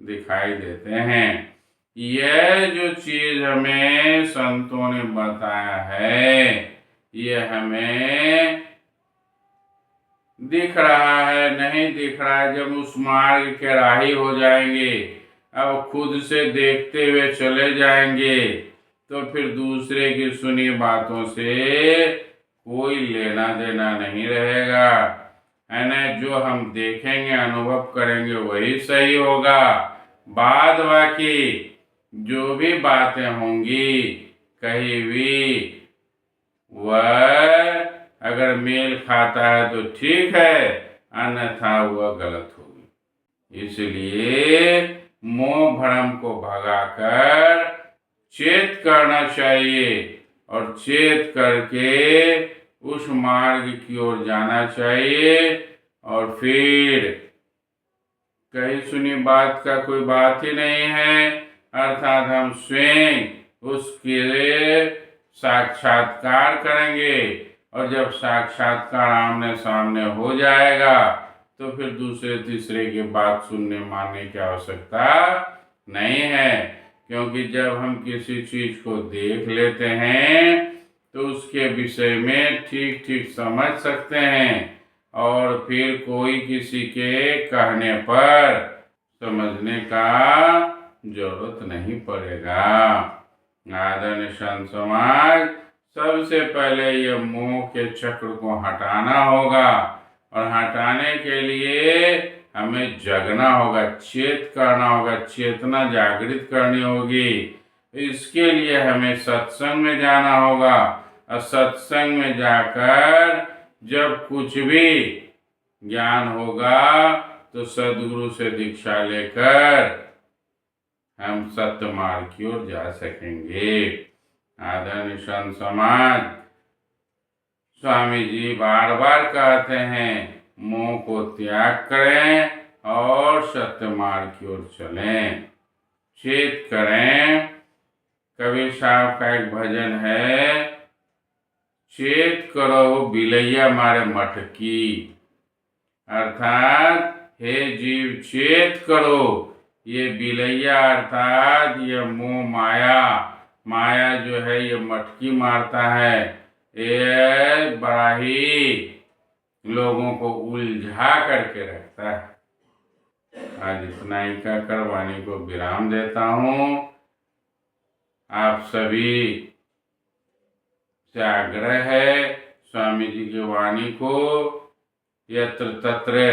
दिखाई देते हैं। यह जो चीज हमें संतों ने बताया है, यह हमें दिख रहा है, नहीं दिख रहा है। जब उस मार्ग के राही हो जाएंगे, अब खुद से देखते हुए चले जाएंगे, तो फिर दूसरे की सुनी बातों से कोई लेना देना नहीं रहेगा, है ना। जो हम देखेंगे, अनुभव करेंगे, वही सही होगा। बाद बाकी जो भी बातें होंगी कहीं भी, वह अगर मेल खाता है तो ठीक है, अन्यथा वह गलत होगी। इसलिए मोह भ्रम को भगाकर चेत करना चाहिए, और चेत करके उस मार्ग की ओर जाना चाहिए। और फिर कही सुनी बात का कोई बात ही नहीं है, अर्थात हम स्वयं उसके साक्षात्कार करेंगे। और जब साक्षात्कार आमने सामने हो जाएगा, तो फिर दूसरे तीसरे की बात सुनने मानने की आवश्यकता नहीं है। क्योंकि जब हम किसी चीज को देख लेते हैं, तो उसके विषय में ठीक ठीक समझ सकते हैं, और फिर कोई किसी के कहने पर समझने का जरूरत नहीं पड़ेगा। आदरणीय संत समाज, सबसे पहले ये मोह के चक्र को हटाना होगा, और हटाने के लिए हमें जगना होगा, चेत करना होगा, चेतना जागृत करनी होगी। इसके लिए हमें सत्संग में जाना होगा, और सत्संग में जाकर जब कुछ भी ज्ञान होगा, तो सद्गुरु से दीक्षा लेकर हम सत्य मार्ग की ओर जा सकेंगे। आदरणीय संत समाज, स्वामी जी बार बार कहते हैं, मोह को त्याग करें और सत्य मार्ग की ओर चलें, चेत करें। कबीर साहब का एक भजन है, चेत करो बिलैया मारे मटकी, अर्थात हे जीव चेत करो, ये बिलैया अर्थात ये मोह माया जो है, ये मटकी मारता है, ये बड़ा ही लोगों को उलझा करके रखता है। आज इतना ही कहकर वाणी को विराम देता हूँ। आप सभी से आग्रह है, स्वामी जी की वाणी को यत्र तत्र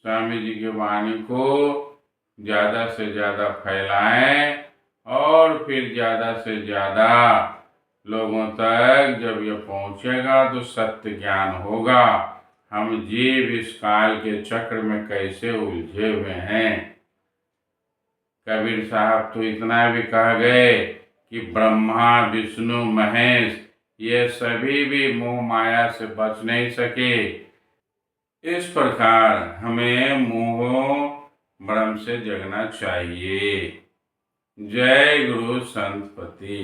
स्वामी जी की वाणी को ज़्यादा से ज़्यादा फैलाएं, और फिर ज़्यादा से ज़्यादा लोगों तक जब ये पहुँचेगा तो सत्य ज्ञान होगा। हम जीव इस काल के चक्र में कैसे उलझे हुए हैं। कबीर साहब तो इतना भी कह गए कि ब्रह्मा विष्णु महेश ये सभी भी मोह माया से बच नहीं सके। इस प्रकार हमें मोह भ्रम से जगना चाहिए। जय गुरु संतपति।